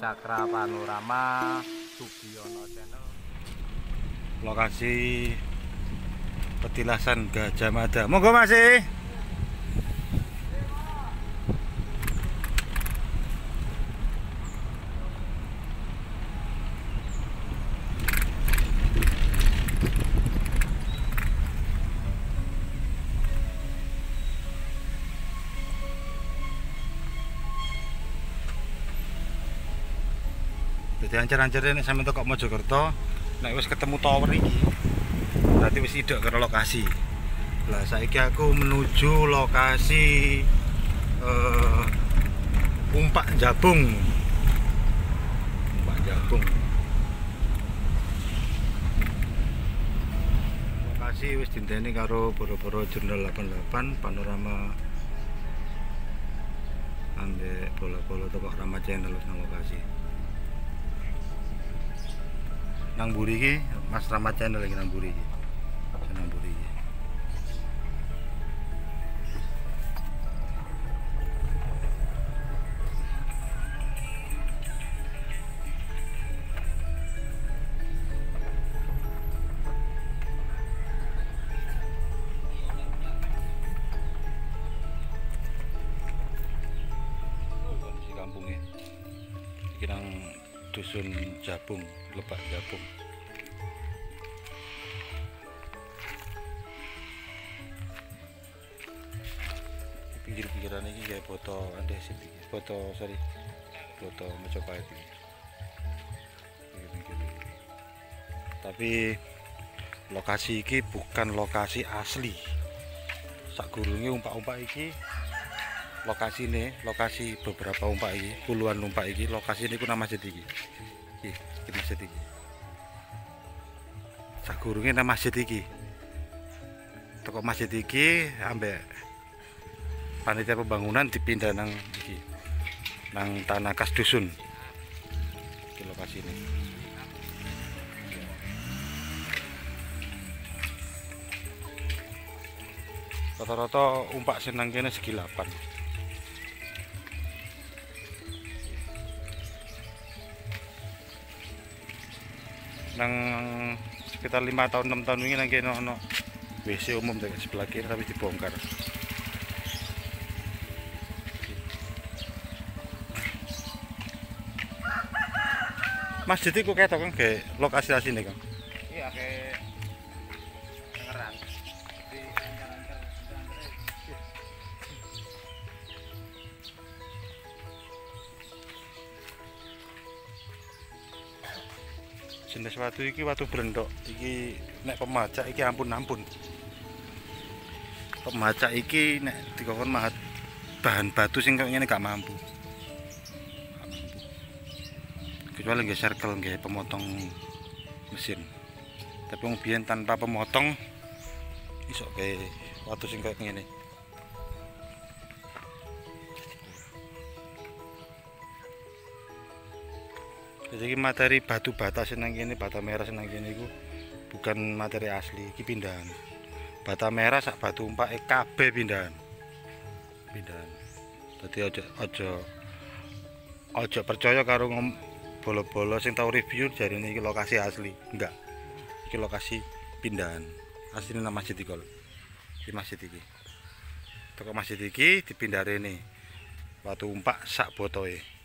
Cakra Panorama Sugiono Channel. Lokasi petilasan Gajah Mada. Monggo Mas. Jadi ancer-ancere nek sampe teko Mojokerto, nek wis ketemu tower iki, berarti wis idok ke lokasi. Lah saiki aku menuju lokasi Umpak Jabung. Umpak Jabung. Lokasi wis dinteni karo Boro-Boro Jurnal 88 Panorama ambek bola-bola toko Rama Channel nang lokasi. Nang mburi iki Mas Rama Channel iki nang mburi iki. Nang mburi iki. Kondisi kampungnya. Iki nang Dusun Jabung, Lebak Jabung. Pinggir-pinggiran ini kayak foto andesit, foto Majapahit ini. Pinggir-pinggir. Tapi lokasi ini bukan lokasi asli. Sakgurunge umpak-umpak iki lokasi ini, lokasi beberapa umpak iki, puluhan umpak iki, lokasi ini ku nama masjid iki. Iki masjid iki. Sakgurunge nama masjid iki. Toko masjid iki ambek panitia pembangunan dipindah nang iki. Nang tanah kas dusun. Di lokasi ini. Rata-rata umpak senang kene segi 8. Nang sekitar 5 tahun 6 tahun ini nang kene ono WC umum dari sebelah kiri tapi dibongkar. Masjid itu ketok kan kayak lokasi asine Kang. Iya kayak dengeran. Di ancar-ancar. Jenis watu iki watu brendok. Iki nek pemajak iki ampun-ampun. Pemajak iki nek dikon mahat bahan batu sing kaya ngene gak mampu. Kecuali nggih circle nggih pemotong mesin. Tapi wong biyen tanpa pemotong iso kayak watu sing kaya ngene. Jadi materi batu bata senang kene, bata merah senang kene iku bukan materi asli, iki pindahan. Bata merah sak batu umpak kabeh pindahan. Pindahan. Dadi aja percaya karo bolo-bolo sing tau review jarine iki lokasi asli. Enggak. Iki lokasi pindahan. Asline nang masjid iki. Di masjid iki. Toko masjid iki dipindah rene. Watu umpak sak botoe.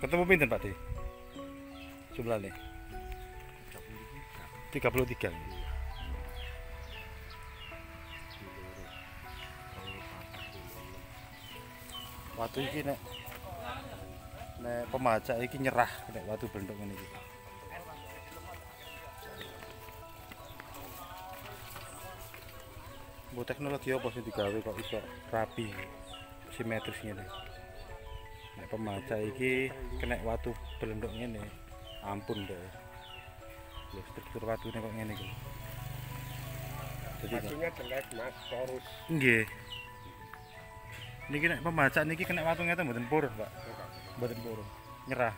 Ketemu pinten Pak Di? Jumlahnya 33. Watu iki nek pemajak iki nyerah nek watu bentuk ngene iki. Bu teknologi apa sing digawe kok iso rapi simetris ngene? Nek pemaca iki kena watu belendok ngene. Ampun deh. Lho struktur watune kok ngene iki. Jadi Watunya jelek mas, porus. nggih. Niki nek pemaca niki kena watu ngeten mboten purun, Pak. Mboten purun. Nyerah.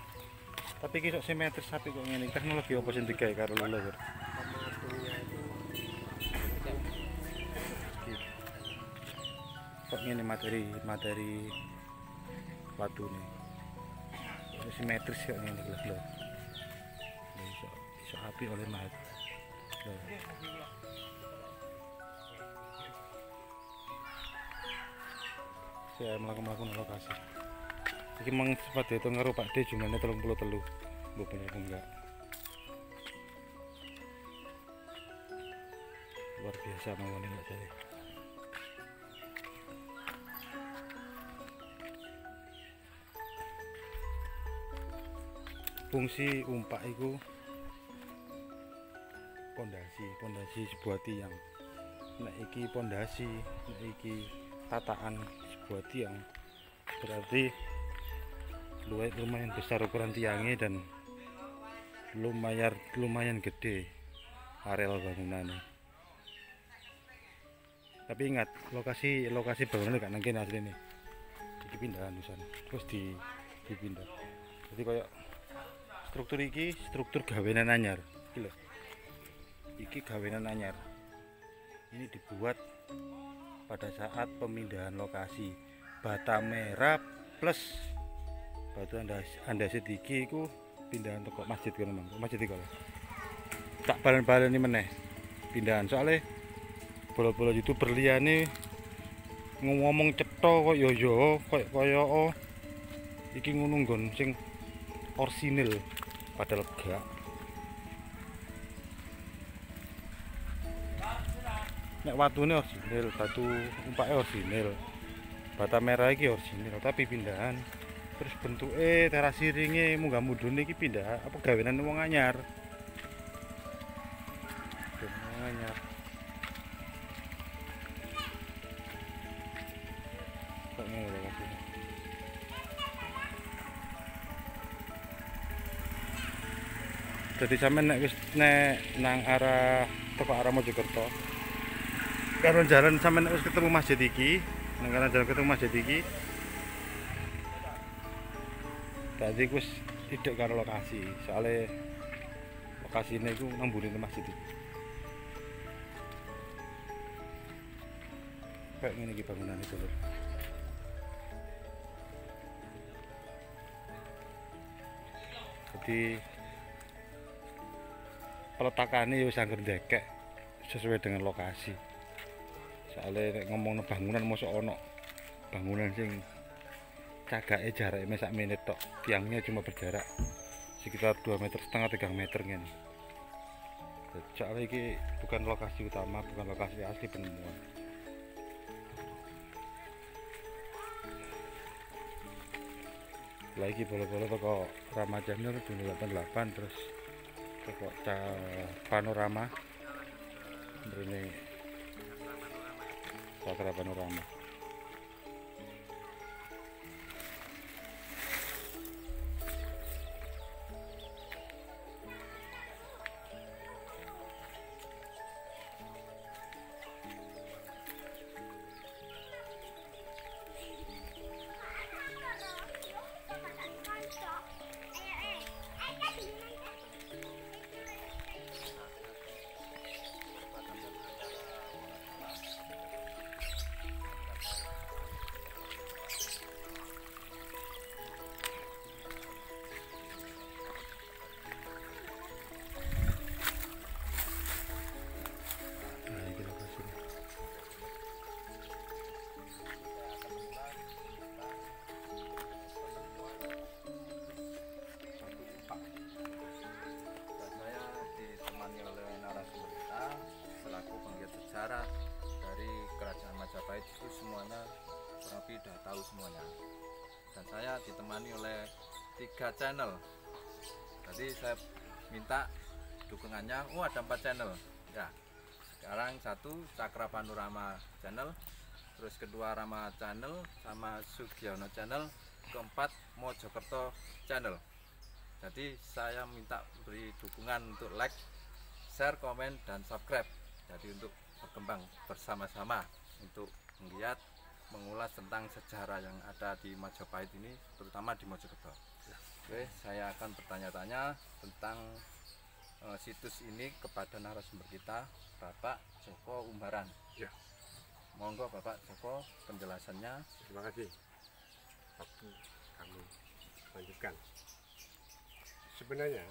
Tapi iki sok simetris sapi kok ngene. Teknologi apa sing digawe karo leluhur? Pematunya itu Kok ngene materi watune. Simetris kok ngene lho. Lho iso api oleh mat. Lho. Saya melakukan lokasi. Iki mang sempat dihitung karo Pak D jumlahnya 33. Mbok bener apa enggak? Luar biasa mawon enggak saya. Fungsi umpak itu pondasi sebuah tiang. Nek iki pondasi, nek iki tataan sebuah tiang, berarti lumayan besar ukuran tiangnya dan lumayan gede areal bangunannya. Tapi ingat lokasi bangunan gak nangkin asli nih. Iki pindahan usan, terus dipindah. Jadi kayak struktur iki struktur gawenan anyar. Iki lho. Iki gawenan anyar. Ini dibuat pada saat pemindahan lokasi. Bata merah plus batu andasit iki iku pindahan toko masjid kan Mang. Masjid iki lho. Tak balen-baleni meneh. Pindahan soalnya bola-bola itu berliane ngomong cetha kok yo koyo iki ngono nggon sing orsinil padahal gak. Nek watune orsinil, batu umpake orsinil. Bata merah iki orsinil, tapi pindahan. Terus bentuke teras siringe munggah mudune iki pindah apa gawenan wong anyar. Wong anyar. Kok ngene lho maksudnya. Jadi sampean nek wis nang arah teko arah Mojokerto. Karo jalan sampean wis ketemu masjid iki, nang jalan ketemu masjid iki. Tadi wis tidak karo lokasi, soalnya lokasine iku nang mburi masjid iki. Kayak ngene iki bangunan itu lho. Jadi peletakannya ya wis angger ndekek sesuai dengan lokasi. Soalnya nek ngomong bangunan mosok ono bangunan sing cagake jarake sak menit tok. Tiangnya cuma berjarak sekitar 2,5 meter 3 meter ngene. Soalnya iki bukan lokasi utama, bukan lokasi asli penemuan. Lagi bola-bola toko Ramajanur 88 terus toko panorama ini Sakra panorama. sejarah dari kerajaan Majapahit itu semuanya Rapi udah tahu semuanya. Dan saya ditemani oleh 3 channel. Jadi saya minta dukungannya. Oh, ada 4 channel. Ya. Sekarang 1 Sakra Panorama channel, terus kedua Rama channel sama Sugiono channel, keempat Mojokerto Channel. Jadi saya minta beri dukungan untuk like, share, komen, dan subscribe. Jadi untuk berkembang bersama-sama untuk melihat, mengulas tentang sejarah yang ada di Majapahit ini, terutama di Mojokerto. Oke, saya akan bertanya-tanya tentang situs ini kepada narasumber kita, Bapak Joko Umbaran. Ya. Monggo Bapak Joko penjelasannya. Terima kasih. Waktu kami lanjutkan. Sebenarnya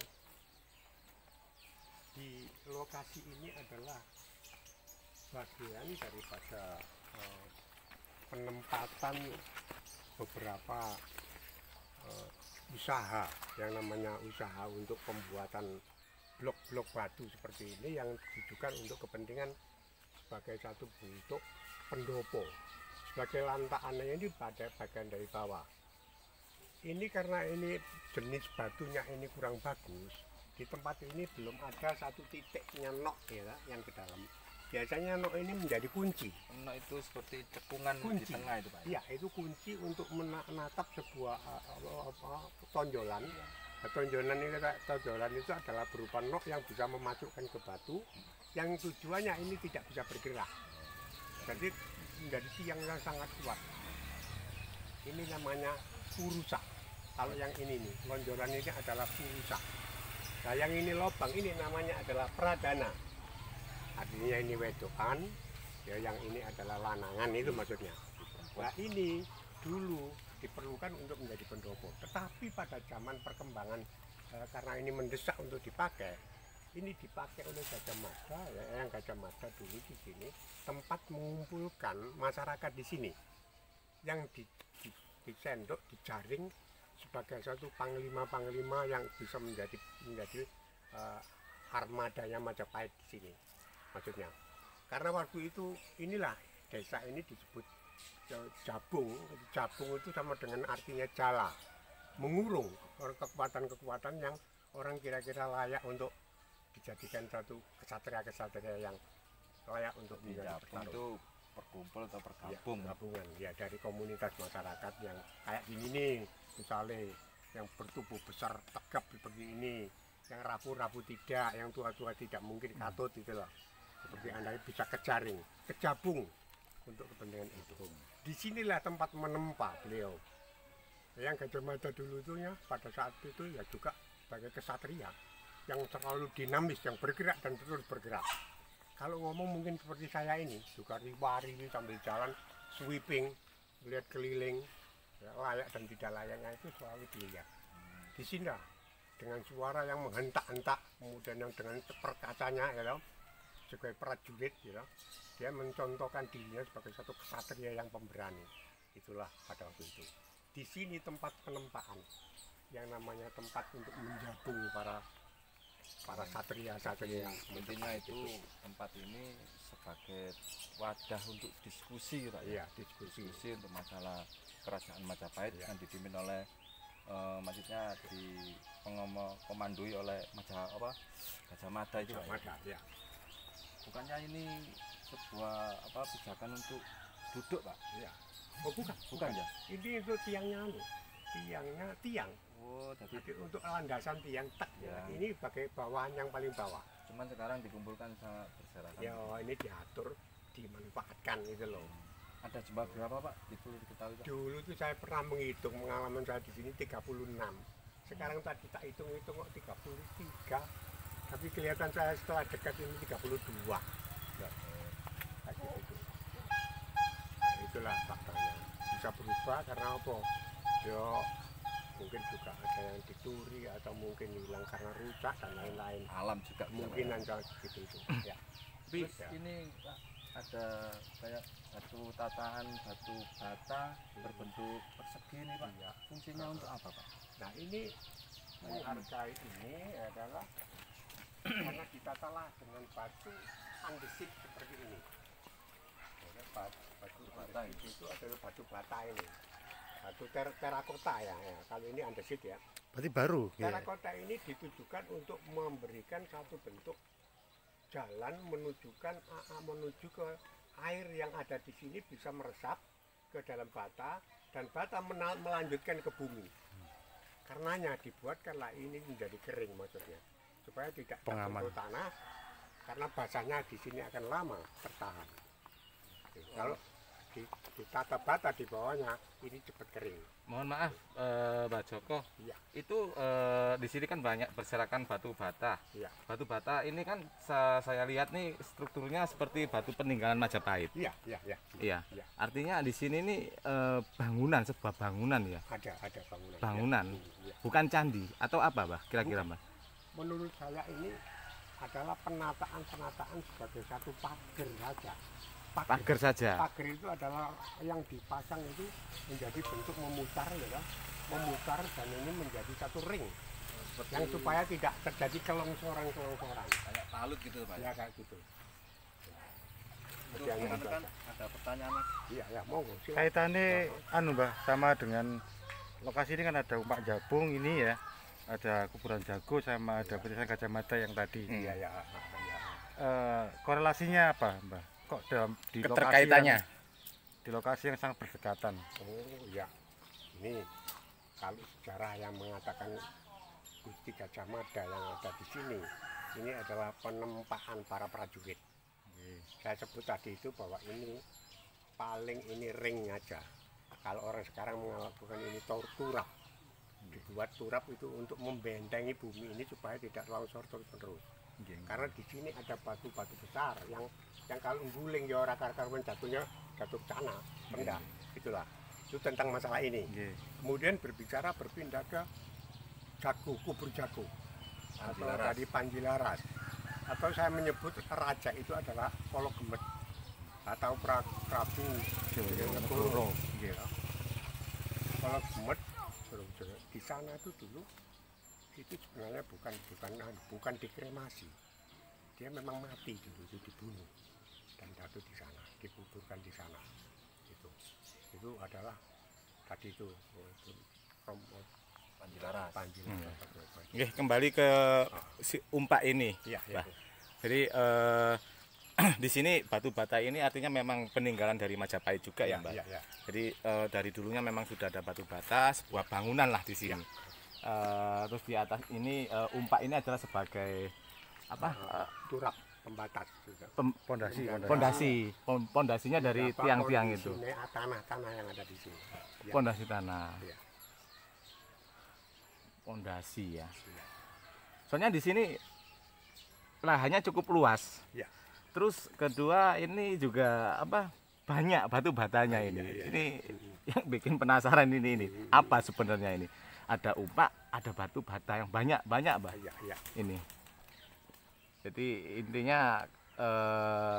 di lokasi ini adalah bagian daripada penempatan beberapa usaha yang namanya usaha untuk pembuatan blok-blok batu seperti ini yang ditujukan untuk kepentingan sebagai satu bentuk pendopo. Sebagai lantaannya ini pada bagian dari bawah. Ini karena ini jenis batunya ini kurang bagus, di tempat ini belum ada satu titiknya nok ya yang ke dalam. Biasanya nok ini menjadi kunci. Nok itu seperti cekungan Kunci. di tengah itu Pak. Iya, itu kunci untuk menatap sebuah tonjolan. Tonjolan itu adalah berupa nok yang bisa memasukkan ke batu, yang tujuannya ini tidak bisa bergerak. Jadi menjadi tiang yang sangat kuat. Ini namanya purusa. Kalau yang ini nih, lonjoran ini adalah purusa. Nah, yang ini lubang ini namanya adalah pradana. Artinya ini wedokan, ya yang ini adalah lanangan itu maksudnya. Nah, ini dulu diperlukan untuk menjadi pendopo. Tetapi pada zaman perkembangan karena ini mendesak untuk dipakai, ini dipakai oleh Gajah Mada, ya, yang Gajah Mada dulu di sini tempat mengumpulkan masyarakat di sini yang disendok, dijaring sebagai satu panglima-panglima yang bisa menjadi armadanya Majapahit di sini. Maksudnya, karena waktu itu inilah desa ini disebut Jabung. Jabung itu sama dengan artinya jala, mengurung kekuatan-kekuatan yang orang kira-kira layak untuk dijadikan satu kesatria-kesatria yang layak untuk menjadi Jabung itu berkumpul atau bergabung. Ya, gabungan ya dari komunitas masyarakat yang kayak gini nih, misalnya yang bertubuh besar tegap seperti ini, yang rapuh-rapuh tidak, yang tua-tua tidak mungkin katut itu loh. Seperti Anda bisa kejaring, kejabung untuk kepentingan itu. Disinilah tempat menempa beliau. Yang Gajah Mada dulu itu ya pada saat itu ya juga sebagai kesatria yang terlalu dinamis, yang bergerak dan terus bergerak. Kalau ngomong mungkin seperti saya ini, juga riwa-riwi sambil jalan, sweeping, melihat keliling, ya, layak dan tidak layaknya itu selalu dilihat. Di sini dengan suara yang menghentak-hentak, kemudian yang dengan perkacanya, ya, sebagai prajurit, ya, dia mencontohkan dirinya sebagai satu kesatria yang pemberani. Itulah pada waktu itu. Di sini tempat penempaan, yang namanya tempat untuk menjabung para satria-satria. Intinya itu tempat ini sebagai wadah untuk diskusi Pak. Iya, diskusi untuk masalah kerajaan Majapahit yang dipimpin oleh maksudnya komandoi oleh Gajah Mada itu Pak. Mada, ya. Bukannya ini sebuah pijakan untuk duduk Pak? Iya. Oh bukan ya? Ini itu tiangnya tiang. Oh, jadi untuk landasan tiang tak ya. Ini sebagai bawahan yang paling bawah. Cuman sekarang dikumpulkan sama berserakan. Ya ini diatur, dimanfaatkan itu loh. Ada jumlah berapa Pak? Itu diketahui Pak? Dulu itu saya pernah menghitung pengalaman saya di sini 36. Sekarang tadi tak hitung-hitung kok 33. Tapi kelihatan saya setelah dekat ini 32. Ya, gitu. Nah, itulah faktanya. Bisa berubah karena apa? Ya mungkin juga ada yang dicuri atau mungkin hilang karena rusak dan lain-lain. Alam juga Kemungkinan seperti itu. Ya. Tapi ya. ini Pak, ada kayak batu tatahan batu bata berbentuk persegi ini Pak. Ya. Fungsinya untuk apa Pak? Nah ini menghargai ini adalah karena ditatalah dengan batu andesit seperti ini. Batu bata itu adalah batu bata ini. Batu terakota ya. Kalau ini andesit ya. Berarti baru. Terakota ini ditujukan untuk memberikan satu bentuk jalan menuju ke air yang ada di sini bisa meresap ke dalam bata dan bata melanjutkan ke bumi. karenanya dibuatkanlah ini menjadi kering maksudnya, supaya tidak Pengaman. tersentuh tanah, karena basahnya di sini akan lama bertahan. Kalau ditata bata di bawahnya, ini cepat kering. Mohon maaf, Mbak Joko, Iya. itu di sini kan banyak berserakan batu bata. Iya. Batu bata ini kan saya lihat nih strukturnya seperti batu peninggalan Majapahit. Iya, iya, iya. Iya. Iya. Artinya di sini nih bangunan, sebuah bangunan ya. Ada bangunan. Bangunan. Iya. Bukan candi atau apa, Mbak? Kira-kira, Mbak? Menurut saya ini adalah penataan sebagai satu pagar saja. Pagar saja. Pagar itu adalah yang dipasang itu menjadi bentuk memutar, ya, memutar, dan ini menjadi satu ring, yang supaya tidak terjadi kelongsoran. Kayak talut gitu Pak. Ya kayak gitu. Itu Jangan kan ada pertanyaan lagi. Iya, ya, monggo. silakan. Kaitannya anu Mbah sama dengan lokasi ini kan ada Umpak Jabung ini ya. Ada kuburan jago sama ada Petisan Gajah Mada yang tadi. Iya, ya. Korelasinya apa, Mbah? Kok dalam di Keterkaitannya. di lokasi yang sangat berdekatan? Oh ya, ini kalau sejarah yang mengatakan Gusti Gajah Mada yang ada di sini, ini adalah penempaan para prajurit. Saya sebut tadi itu bahwa ini paling ini ring aja. Kalau orang sekarang melakukan ini turap, dibuat turap itu untuk membentengi bumi ini supaya tidak longsor terus. Karena di sini ada batu-batu besar yang kalau guling ya orang karuan jatuh ke sana, rendah. Itulah. Itu tentang masalah ini. Kemudian berpindah ke jago, kubur jago. Atau tadi Panjilaras. Atau saya menyebut raja itu adalah Kologemet atau Prabu Negoro. Kologemet di sana itu dulu itu sebenarnya bukan dikremasi. Dia memang mati dulu, itu dibunuh dan jatuh di sana, dikuburkan di sana. Itu adalah tadi itu Panjilaras. Oke, kembali ke si Umpak ini. Iya, Mbah. Jadi di sini batu bata ini artinya memang peninggalan dari Majapahit juga ya, Mbak. Iya. Jadi dari dulunya memang sudah ada batu bata, sebuah bangunan lah di sini. Terus di atas ini Umpak ini adalah sebagai apa? Turap pembatas juga. Pondasinya dari Beberapa tiang-tiang kondisi itu. Tanah-tanah yang ada di sini. Ya. Pondasi tanah. Iya. Pondasi ya. Soalnya di sini lahannya cukup luas. Ya. Terus kedua ini juga apa? Banyak batu batanya ini. Iya. Ini yang bikin penasaran ini. Apa sebenarnya ini? Ada umpak, ada batu bata yang banyak, Mbak. Iya. Ini. Jadi intinya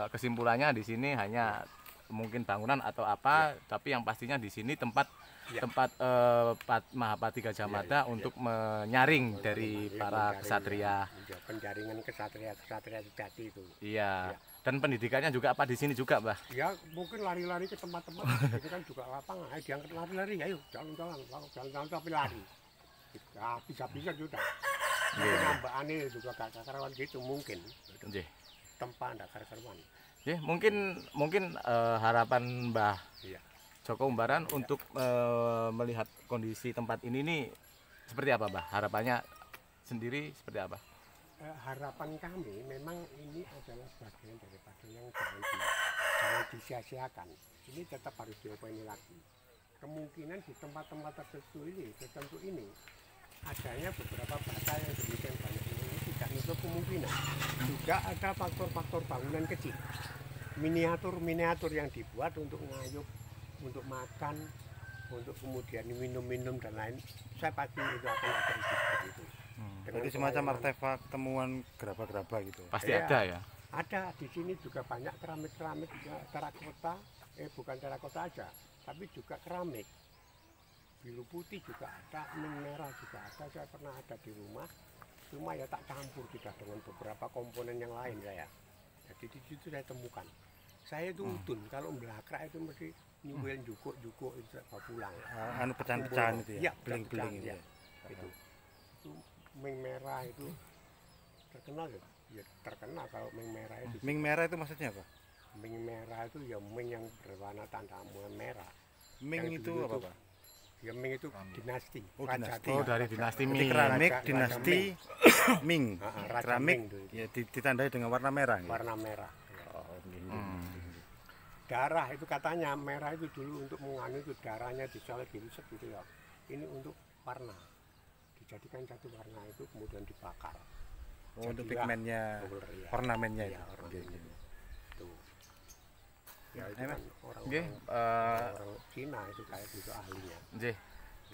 kesimpulannya di sini hanya mungkin bangunan atau apa, tapi yang pastinya di sini tempat Mahapati Gajah Mada untuk menyaring dari para kesatria. Penjaringan kesatria sejati itu. Iya. Dan pendidikannya juga apa di sini juga, Mbah? Ya mungkin lari-lari ke tempat-tempat itu kan juga lapangan. Ayo diangkat lari-lari, ayo jalan-jalan tapi lari. Ya, bisa juga. Nambah aneh juga karuan gitu mungkin. Nggih. Tempat ndak karuan. Nggih, mungkin harapan Mbah Iya. Joko Umbaran untuk melihat kondisi tempat ini nih seperti apa, Mbah? Harapannya sendiri seperti apa? Harapan kami memang ini adalah bagian daripada yang jangan disia-siakan. Ini tetap harus diopeni lagi. Kemungkinan di tempat-tempat tertentu ini adanya beberapa bata yang demikian banyak ini tidak menutup kemungkinan. Juga ada faktor-faktor bangunan kecil, miniatur yang dibuat untuk ngayuh, untuk makan, untuk kemudian minum-minum dan lain. Saya pasti itu akan ada seperti itu. Jadi semacam artefak temuan gerabah-gerabah gitu. Pasti Iya. ada ya. Ada di sini juga banyak keramik terakota, bukan terakota aja, tapi juga keramik. Biru putih juga ada, ming merah juga ada. Saya pernah ada di rumah, cuma ya tak campur tidak dengan beberapa komponen yang lain saya. Jadi di situ saya temukan. Saya itu udun, kalau belakrak itu mesti nyuwil jukuk itu saya pulang. Anu pecahan-pecahan itu ya, Iya, beling-beling itu. ya. Itu ming merah itu terkenal ya. Ya terkenal kalau ming merah itu. Ming merah itu maksudnya apa? Ming merah itu ya ming yang berwarna tanda merah. Ming Yang itu dulu apa, tuh, Pak? Ya Ming itu Keramik. dinasti. Oh, Raja dinasti. Tina. Oh, dari dinasti Jadi Ming. keramik Raja dinasti Ming. Raja Keramik Ming dulu. ya ditandai dengan warna merah. Ya? Warna merah. Oh, nggih, nggih, Hmm. nggih, nggih. Darah itu katanya merah itu dulu untuk menganu itu darahnya misalnya dirusak gitu ya. Ini untuk warna. Dijadikan satu warna itu kemudian dibakar. Oh, untuk Jadilah pigmennya, color, ya. ornamennya Iya, itu. ornamennya. Nggih, nggih. Tuh. Ya itu Ayo, kan Oke, orang-orang orang Cina itu kayak gitu ahlinya. Nggih.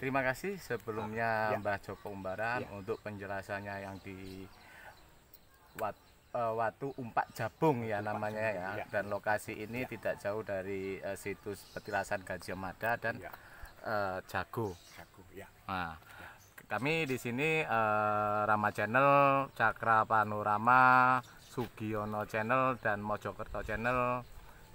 Terima kasih sebelumnya Ya. Mbah Joko Umbaran Ya. untuk penjelasannya yang di Watu Umpak Jabung ya Umpak namanya Jabung, ya. ya. Dan lokasi ini Ya. tidak jauh dari situs Petilasan Gajah Mada dan Ya, Jago. jago ya. Nah, kami di sini Rama Channel, Cakra Panorama, Sugiono Channel dan Mojokerto Channel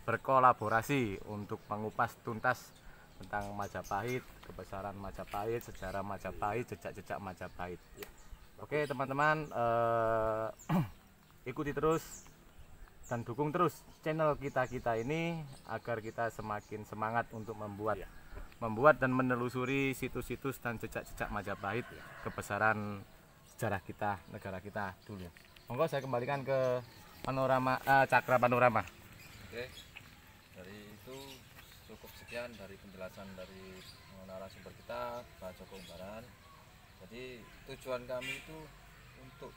berkolaborasi untuk mengupas tuntas tentang Majapahit, kebesaran Majapahit, sejarah Majapahit, jejak-jejak Majapahit. Ya. Oke teman-teman, ikuti terus dan dukung terus channel kita ini agar kita semakin semangat untuk membuat Ya. dan menelusuri situs-situs dan jejak-jejak Majapahit, kebesaran sejarah kita, negara kita dulu. Monggo saya kembalikan ke panorama Cakra Panorama. Oke, dari itu cukup sekian dari penjelasan dari narasumber kita Pak Joko Umbaran. Jadi tujuan kami itu untuk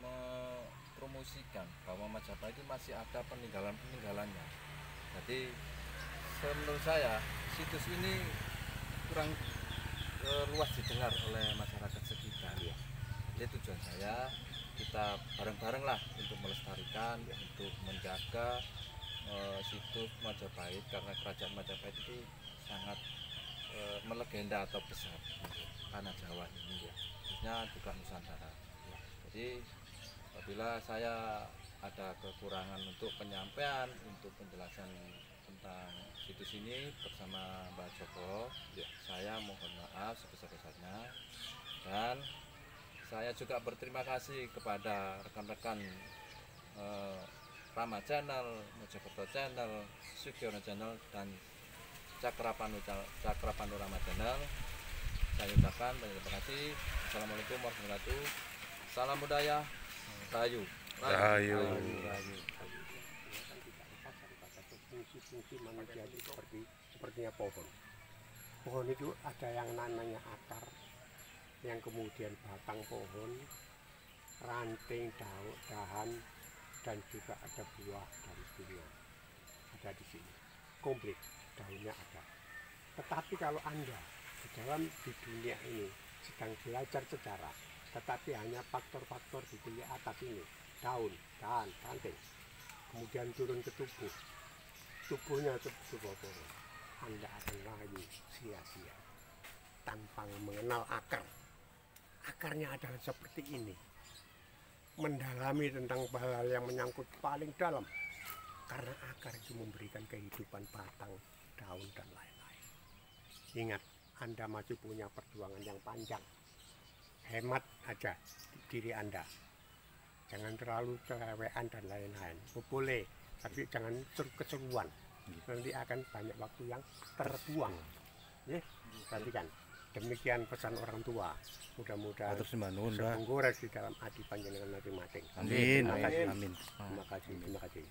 mempromosikan bahwa Majapahit itu masih ada peninggalan-peninggalannya. Jadi menurut saya situs ini kurang luas didengar oleh masyarakat sekitar. Jadi tujuan saya kita bareng-bareng lah untuk melestarikan, untuk menjaga situs Majapahit karena kerajaan Majapahit itu sangat melegenda atau besar tanah Jawa ini ya, khususnya juga Nusantara. Jadi apabila saya ada kekurangan untuk penyampaian, untuk penjelasan tentang situs ini bersama Mbak Joko, saya mohon maaf sebesar-besarnya, dan saya juga berterima kasih kepada rekan-rekan Rama Channel, Mojokerto Channel, Sugiono Channel, dan Cakra Panorama Channel. Saya ucapkan banyak terima kasih. Assalamualaikum warahmatullahi wabarakatuh. Salam budaya, Rahayu. Rahayu. Fungsi-fungsi manusia itu sepertinya pohon. Pohon itu ada yang namanya akar, yang kemudian batang pohon, ranting, dahan, dan juga ada buah dan bunga. Ada di sini, komplit, daunnya ada. Tetapi kalau Anda di dunia ini sedang belajar sejarah, tetapi hanya faktor-faktor di dunia atas ini, daun, ranting, kemudian turun ke tubuhnya itu sebuah pohon, Anda akan layu sia-sia tanpa mengenal akar. Akarnya adalah seperti ini, mendalami tentang hal yang menyangkut paling dalam, karena akar itu memberikan kehidupan batang, daun, dan lain-lain. Ingat, Anda masih punya perjuangan yang panjang. Hemat aja diri Anda, jangan terlalu cewekan dan lain-lain. Boleh, tapi jangan keseruan, nanti akan banyak waktu yang terbuang. Ya, perhatikan. Demikian pesan orang tua. Mudah-mudahan Atur sembah nuwun, Mbah. segores di dalam hati panjenengan masing-masing. Amin. Terima kasih. Amin. Terima kasih.